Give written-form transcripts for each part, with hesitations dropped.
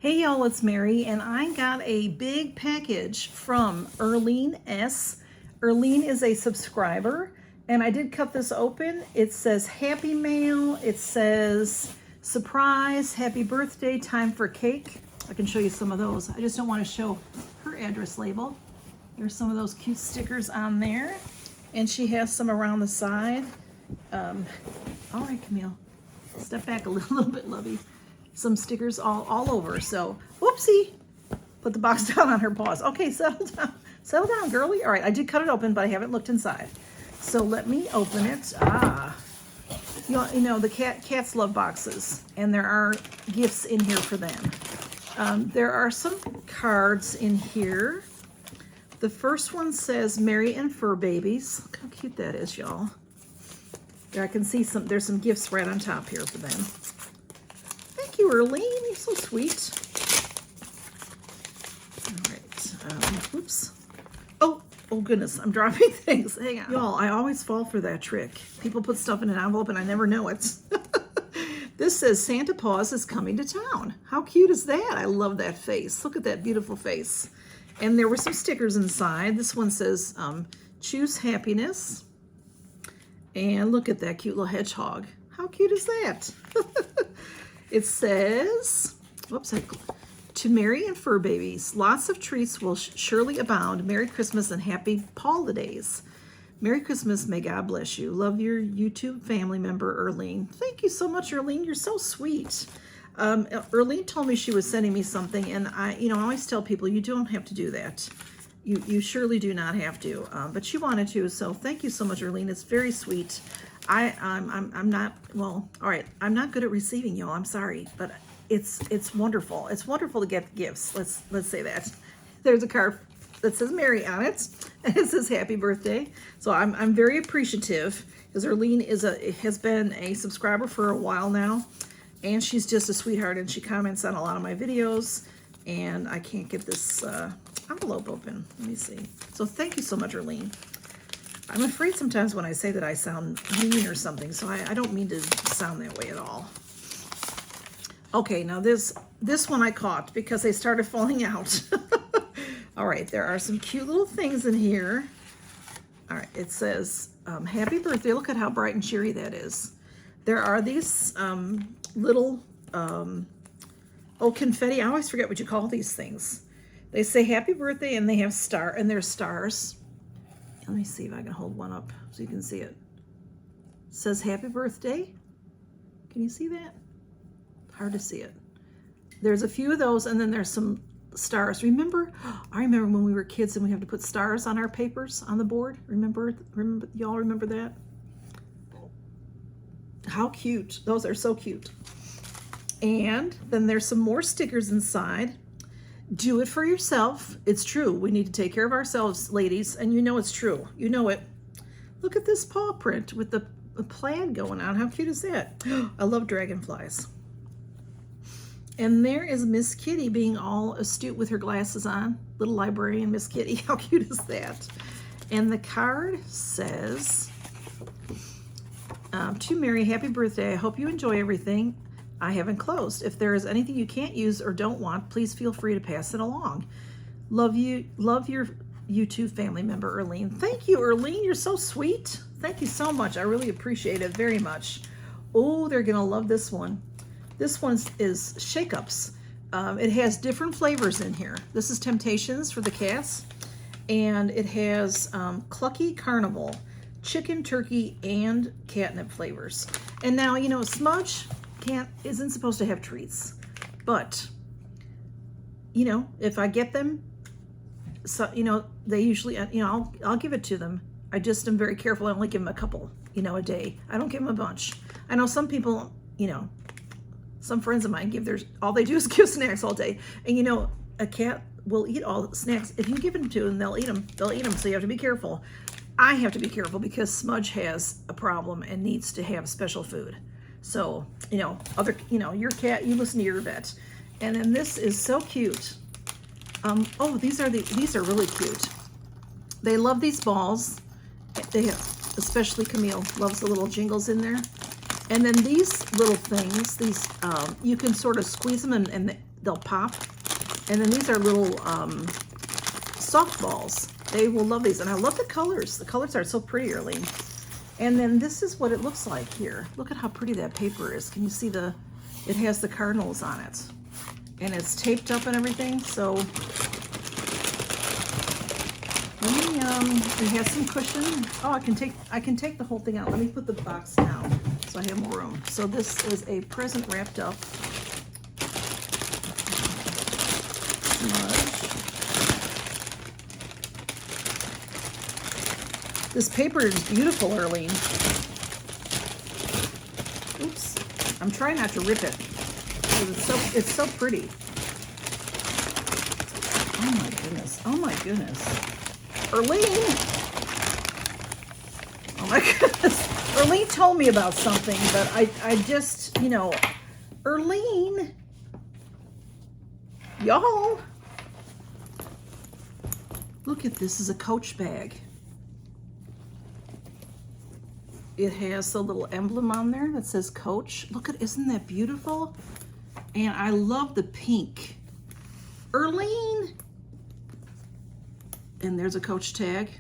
Hey y'all, it's Mary, and I got a big package from EARLINE S. EARLINE is a subscriber, and I did cut this open. It says Happy Mail, it says Surprise, Happy Birthday, Time for Cake. I can show you some of those. I just don't want to show her address label. There's some of those cute stickers on there, and she has some around the side. All right, Camille, step back a little bit, lovey. Some stickers all over. So, whoopsie, put the box down on her paws. Okay, settle down, girly. All right, I did cut it open, but I haven't looked inside. So let me open it. You know the cats love boxes, and there are gifts in here for them. There are some cards in here. The first one says Mary and Fur Babies. Look how cute that is, y'all. There I can see there's some gifts right on top here for them. Thank you, EARLINE. You're so sweet. All right. Oops. Oh goodness. I'm dropping things. Hang on. Y'all, I always fall for that trick. People put stuff in an envelope and I never know it. This says Santa Paws is coming to town. How cute is that? I love that face. Look at that beautiful face. And there were some stickers inside. This one says Choose Happiness. And look at that cute little hedgehog. How cute is that? It says, whoops, to Mary and Fur Babies, lots of treats will surely abound. Merry Christmas and happy holidays. Merry Christmas, may God bless you. Love your YouTube family member, EARLINE. Thank you so much, EARLINE. You're so sweet. EARLINE told me she was sending me something, and I always tell people you don't have to do that. You surely do not have to, but she wanted to, so thank you so much, EARLINE. It's very sweet. I'm not, well, all right, I'm not good at receiving, y'all. I'm sorry, but it's wonderful. It's wonderful to get gifts. Let's say that. There's a card that says Mary on it, and it says Happy Birthday. So I'm very appreciative, because EARLINE has been a subscriber for a while now, and she's just a sweetheart, and she comments on a lot of my videos, and I can't get this envelope open. Let me see. So thank you so much, EARLINE. I'm afraid sometimes when I say that I sound mean or something, so I don't mean to sound that way at all. Okay, now this one I caught because they started falling out. All right, there are some cute little things in here. All right, it says Happy Birthday. Look at how bright and cheery that is. There are these little confetti. I always forget what you call these things. They say Happy Birthday, and they have there's stars. Let me see if I can hold one up so you can see it. It says Happy Birthday. Can you see that? Hard to see it. There's a few of those, and then there's some stars. Remember? I remember when we were kids and we have to put stars on our papers on the board. Remember? Y'all remember that? How cute. Those are so cute. And then there's some more stickers inside. Do it for yourself. It's true. We need to take care of ourselves, ladies, and you know it's true. You know it. Look at this paw print with the plaid going on. How cute is that? I love dragonflies. And there is Miss Kitty being all astute with her glasses on. Little librarian Miss Kitty. How cute is that? And the card says, to Mary, happy birthday. I hope you enjoy everything I have enclosed. If there is anything you can't use or don't want, please feel free to pass it along. Love your YouTube family member, EARLINE. Thank you, EARLINE. You're so sweet. Thank you so much. I really appreciate it very much. Oh, they're gonna love this one. This one is Shake-Ups. It has different flavors in here. This is Temptations for the cats, and it has Clucky Carnival, chicken, turkey, and catnip flavors. And now, you know, Smudge isn't supposed to have treats, but you know, if I get them, so you know, they usually, you know, I'll give it to them. I just am very careful. I only give them a couple, you know, a day. I don't give them a bunch. I know some people, you know, some friends of mine all they do is give snacks all day, and you know, a cat will eat all the snacks. If you give them to them, they'll eat them. So you have to be careful. I have to be careful because Smudge has a problem and needs to have special food. So, you know, your cat, you listen to your vet. And then this is so cute. Oh, these are really cute. They love these balls. They have, especially Camille loves the little jingles in there. And then these little things, these you can sort of squeeze them, and they'll pop. And then these are little softballs. They will love these. And I love the colors. The colors are so pretty, Earlene. And then this is what it looks like here. Look at how pretty that paper is. Can you see it has the cardinals on it. And it's taped up and everything. So it has some cushion. Oh, I can take the whole thing out. Let me put the box down so I have more room. So this is a present wrapped up. Smudge. This paper is beautiful, Earlene. Oops. I'm trying not to rip it. It's so pretty. Oh my goodness. Oh my goodness. Earlene. Oh my goodness. Earlene told me about something, but I just, you know, Earlene. Y'all. Look at this. Is a Coach bag. It has the little emblem on there that says Coach. Look at, isn't that beautiful? And I love the pink. Earlene. And there's a Coach tag.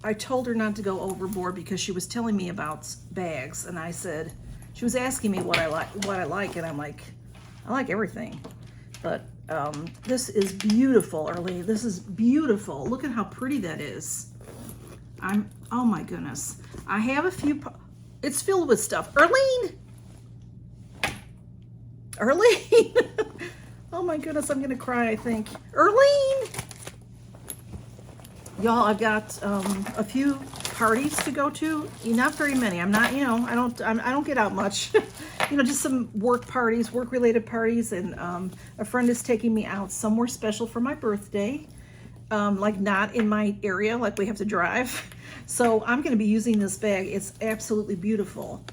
I told her not to go overboard because she was telling me about bags, and I said, she was asking me what I like, and I'm like, I like everything. But this is beautiful, Earlene. This is beautiful. Look at how pretty that is. Oh my goodness. I have a few, it's filled with stuff. Earlene! Earlene! Oh my goodness, I'm gonna cry, I think. Earlene! Y'all, I've got a few parties to go to. Not very many. I'm not, you know, I don't get out much. You know, just some work parties, work-related parties, and a friend is taking me out somewhere special for my birthday. Like not in my area, like we have to drive. So I'm going to be using this bag. It's absolutely beautiful.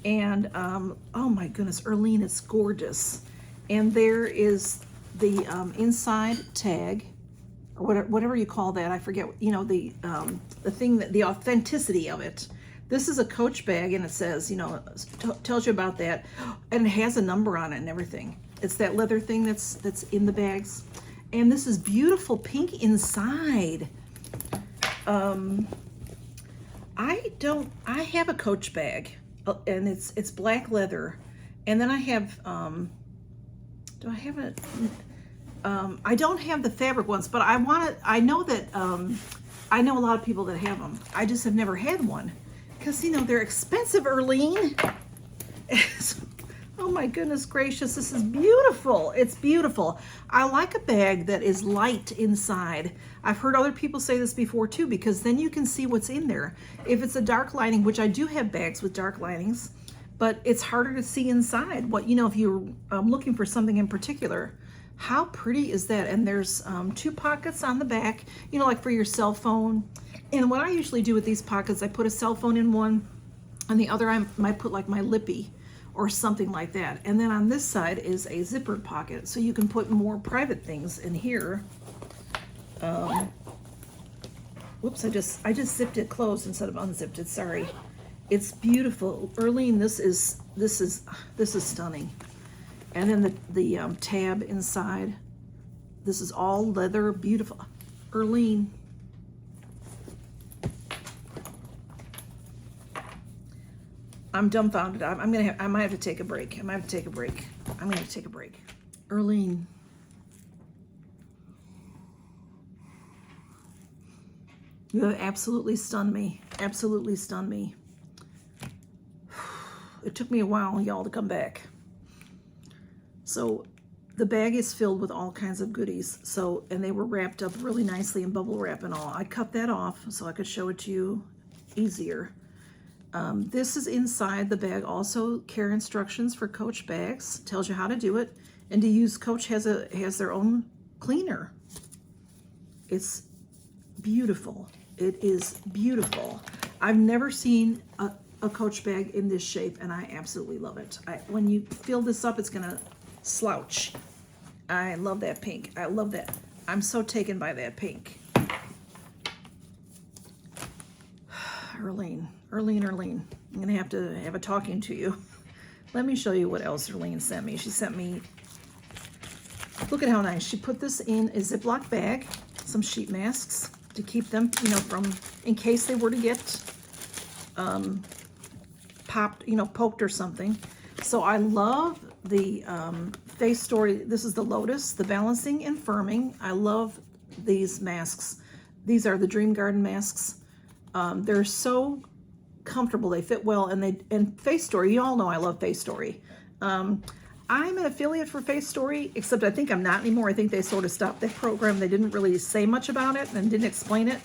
And oh my goodness, Earlene, it's gorgeous. And there is the inside tag, or whatever you call that. I forget, you know, the thing, that the authenticity of it. This is a Coach bag, and it says, you know, tells you about that, and it has a number on it and everything. It's that leather thing that's in the bags. And this is beautiful pink inside. I have a Coach bag, and it's black leather. And then I have, do I have it? I don't have the fabric ones, but I know that, I know a lot of people that have them. I just have never had one. Because, you know, they're expensive, Earlene. Oh my goodness gracious, this is beautiful. It's beautiful. I like a bag that is light inside. I've heard other people say this before too, because then you can see what's in there. If it's a dark lining, which I do have bags with dark linings, but it's harder to see inside. What, you know, if you're looking for something in particular. How pretty is that? And there's 2 pockets on the back, you know, like for your cell phone. And what I usually do with these pockets, I put a cell phone in one, and the other I might put like my lippy or something like that. And then on this side is a zippered pocket, so you can put more private things in here. Whoops, I just zipped it closed instead of unzipped it. Sorry. It's beautiful, Earlene. This is stunning. And then the tab inside. This is all leather, beautiful, Earlene. I'm dumbfounded. I might have to take a break. I'm gonna have to take a break. Earlene. You have absolutely stunned me. Absolutely stunned me. It took me a while, y'all, to come back. So the bag is filled with all kinds of goodies. So, and they were wrapped up really nicely in bubble wrap and all. I cut that off so I could show it to you easier. This is inside the bag. Also, care instructions for Coach bags. Tells you how to do it, and to use. Coach has their own cleaner. It's beautiful. It is beautiful. I've never seen a Coach bag in this shape, and I absolutely love it. When you fill this up, it's gonna slouch. I love that pink. I love that. I'm so taken by that pink. Earlene. I'm gonna have to have a talking to you. Let me show you what else Arlene sent me. She sent me, look at how nice. She put this in a Ziploc bag, some sheet masks to keep them, you know, from, in case they were to get popped, you know, poked or something. So I love the Face Story. This is the Lotus, the Balancing and Firming. I love these masks. These are the Dream Garden masks. They're so comfortable. They fit well, and Face Story, you all know I love Face Story. I'm an affiliate for Face Story, except I think I'm not anymore. I think they sort of stopped that program. They didn't really say much about it and didn't explain it.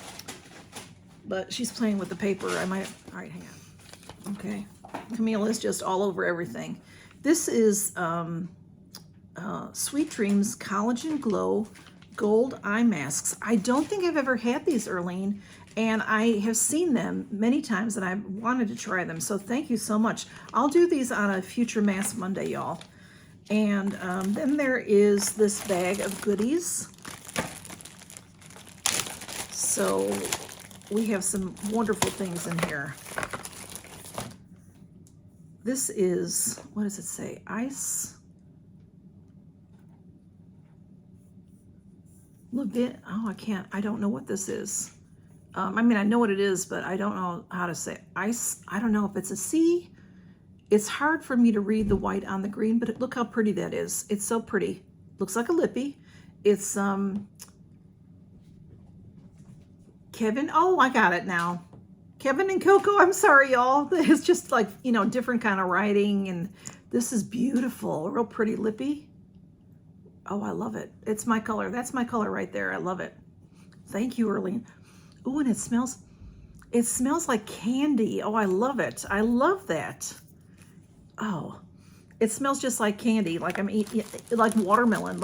But she's playing with the paper. I might, all right, hang on. Okay. Camille is just all over everything. This is Sweet Dreams Collagen Glow Gold Eye Masks. I don't think I've ever had these, Arlene, and I have seen them many times and I wanted to try them. So thank you so much. I'll do these on a future Mask Monday, y'all. And then there is this bag of goodies. So we have some wonderful things in here. This is, what does it say? Ice. Oh, I don't know what this is. I mean, I know what it is, but I don't know how to say it. Ice. I don't know if it's a C. It's hard for me to read the white on the green, but look how pretty that is. It's so pretty. Looks like a lippy. It's, Kevin. Oh, I got it now. Kevin and Coco, I'm sorry, y'all. It's just like, you know, different kind of writing, and this is beautiful. Real pretty lippy. Oh, I love it. It's my color. That's my color right there. I love it. Thank you, Arlene. Oh, and it smells like candy. Oh, I love it. I love that. Oh, it smells just like candy, like I'm eating, like watermelon,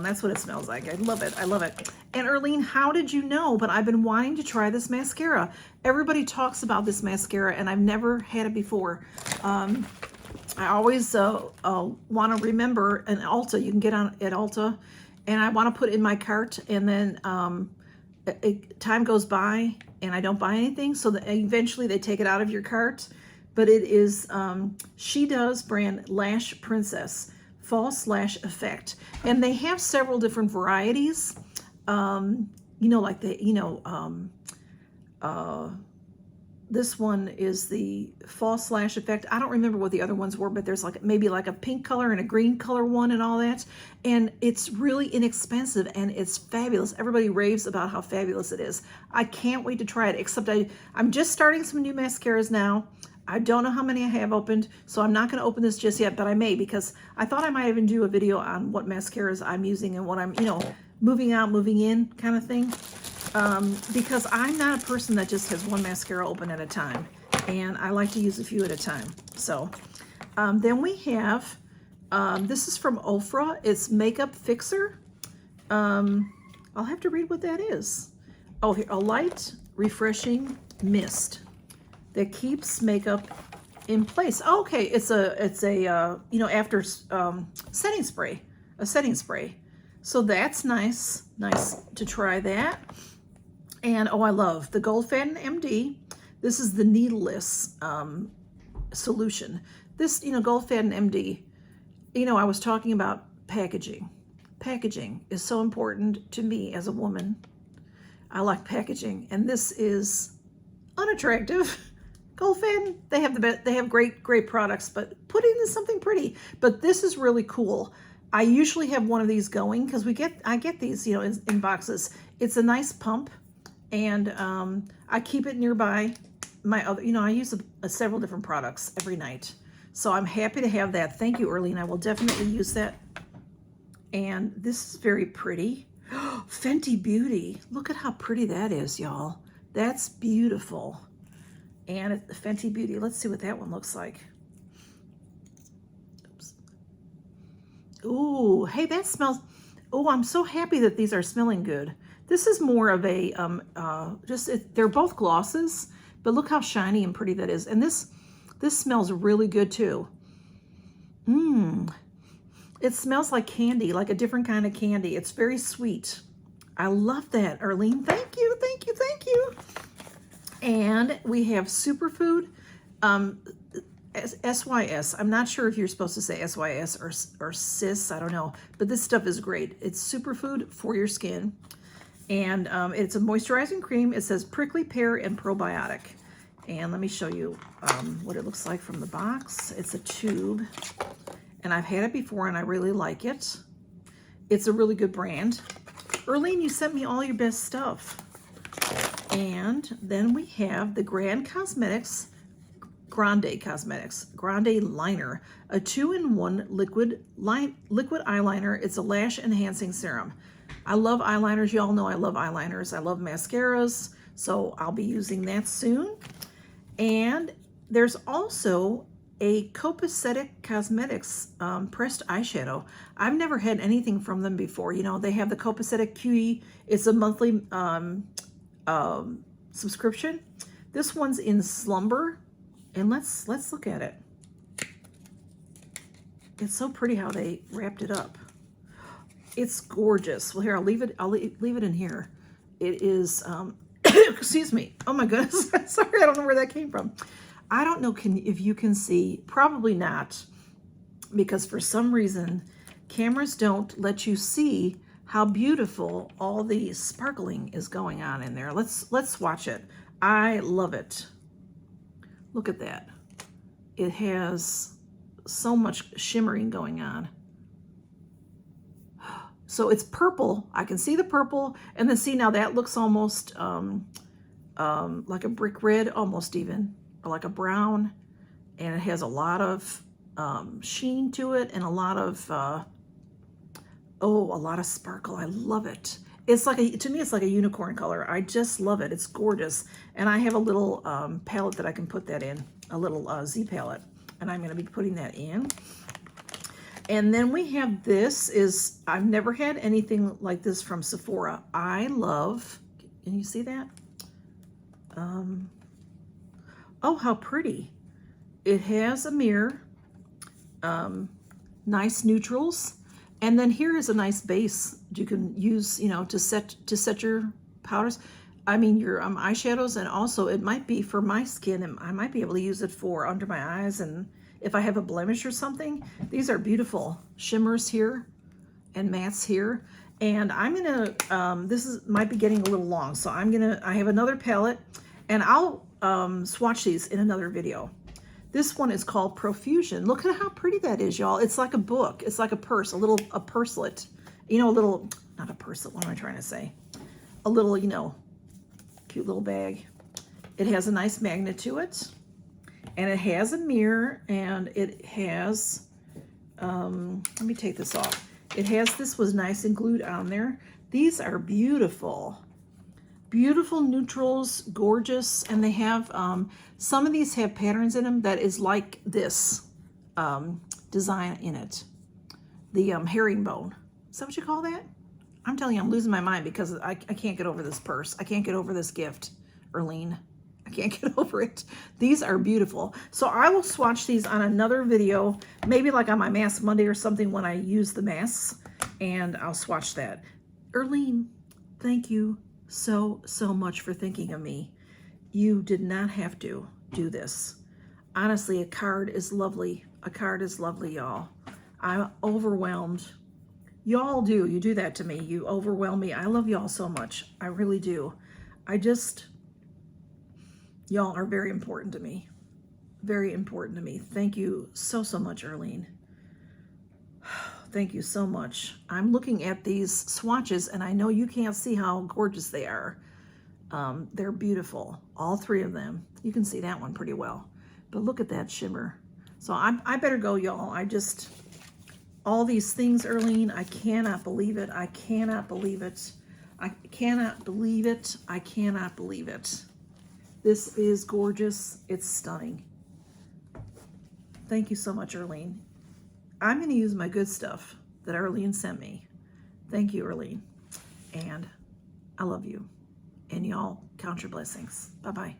That's what it smells like. I love it. I love it. And Arlene, how did you know? But I've been wanting to try this mascara. Everybody talks about this mascara, and I've never had it before. I always want to remember an Ulta. You can get on at Ulta, and I want to put it in my cart, and then time goes by, and I don't buy anything, so that eventually they take it out of your cart. But it is She Does brand Lash Princess False Lash Effect, and they have several different varieties. You know, like this one is the False Lash Effect. I don't remember what the other ones were, but there's like maybe like a pink color and a green color one and all that. And it's really inexpensive and it's fabulous. Everybody raves about how fabulous it is. I can't wait to try it, except I'm just starting some new mascaras now. I don't know how many I have opened, so I'm not going to open this just yet, but I may, because I thought I might even do a video on what mascaras I'm using and what I'm, you know, moving out, moving in kind of thing. Because I'm not a person that just has one mascara open at a time, and I like to use a few at a time. So then we have, this is from Ofra. It's Makeup Fixer. I'll have to read what that is. Oh, here, a light, refreshing mist that keeps makeup in place. Oh, okay, it's a you know, after setting spray, a setting spray. So that's nice to try that. And oh, I love the Goldfaden MD. This is the needleless solution. This, you know, Goldfaden MD, you know, I was talking about packaging. Packaging is so important to me as a woman. I like packaging, and this is unattractive. Goldfaden, they have the best, they have great products, but put in something pretty. But this is really cool. I usually have one of these going because I get these, you know, in boxes. It's a nice pump, and I keep it nearby my other, you know, I use several different products every night. So I'm happy to have that. Thank you, Arlene. I will definitely use that. And this is very pretty. Fenty Beauty. Look at how pretty that is, y'all. That's beautiful. And Fenty Beauty. Let's see what that one looks like. Oops. Ooh, hey, that smells. Oh, I'm so happy that these are smelling good. This is more of a, they're both glosses, but look how shiny and pretty that is. And this smells really good too. It smells like candy, like a different kind of candy. It's very sweet. I love that, Arlene. Thank you, thank you, thank you. And we have Superfood SYS. I'm not sure if you're supposed to say SYS or cis. I don't know. But this stuff is great. It's superfood for your skin. And it's a moisturizing cream. It says prickly pear and probiotic. And let me show you what it looks like from the box. It's a tube. And I've had it before and I really like it. It's a really good brand. Earlene, you sent me all your best stuff. And then we have the Grande Cosmetics Liner, a 2-in-1 liquid eyeliner. It's a lash enhancing serum. I love eyeliners. Y'all know I love eyeliners. I love mascaras, so I'll be using that soon. And there's also a Copacetic Cosmetics pressed eyeshadow. I've never had anything from them before. You know, they have the Copacetic QE. It's a monthly subscription. This one's in Slumber, and let's look at it. It's so pretty how they wrapped it up. It's gorgeous. Well, here, I'll leave it in here. It is excuse me. Oh my goodness. Sorry, I don't know where that came from. I don't know if you can see, probably not, because for some reason cameras don't let you see how beautiful all the sparkling is going on in there. Let's watch it. I love it. Look at that. It has so much shimmering going on. So it's purple. I can see the purple, and then see now that looks almost like a brick red, almost even, or like a brown, and it has a lot of sheen to it and a lot of a lot of sparkle. I love it. It's like to me, it's like a unicorn color. I just love it. It's gorgeous. And I have a little palette that I can put that in, a little Z palette, and I'm going to be putting that in. And then we have this I've never had anything like this from Sephora. I love, can you see that? Oh, how pretty. It has a mirror, nice neutrals. And then here is a nice base you can use, you know, to set your powders. I mean, your eyeshadows, and also it might be for my skin, and I might be able to use it for under my eyes, and if I have a blemish or something. These are beautiful shimmers here and mattes here. And I'm gonna, might be getting a little long, so I have another palette, and I'll swatch these in another video. This one is called Profusion. Look at how pretty that is, y'all. It's like a book. It's like a purse, a purslet. You know, not a purse, what am I trying to say? A little, you know, cute little bag. It has a nice magnet to it, and it has a mirror, and it has, let me take this off. This was nice and glued on there. These are beautiful. Beautiful neutrals, gorgeous, and they have, some of these have patterns in them that is like this design in it. The herringbone. Is that what you call that? I'm telling you, I'm losing my mind because I can't get over this purse. I can't get over this gift, Earlene. I can't get over it. These are beautiful. So I will swatch these on another video, maybe like on my Mask Monday or something when I use the masks, and I'll swatch that. Earlene, thank you so much for thinking of me. You did not have to do this. Honestly, a card is lovely. A card is lovely, y'all. I'm overwhelmed. Y'all do. You do that to me. You overwhelm me. I love y'all so much. I really do. Y'all are very important to me. Very important to me. Thank you so much, Earlene. Thank you so much. I'm looking at these swatches, and I know you can't see how gorgeous they are. They're beautiful. All three of them. You can see that one pretty well. But look at that shimmer. So I better go, y'all. All these things, Earlene, I cannot believe it. I cannot believe it. I cannot believe it. I cannot believe it. This is gorgeous. It's stunning. Thank you so much, Earlene. I'm going to use my good stuff that Earlene sent me. Thank you, Earlene. And I love you. And y'all count your blessings. Bye-bye.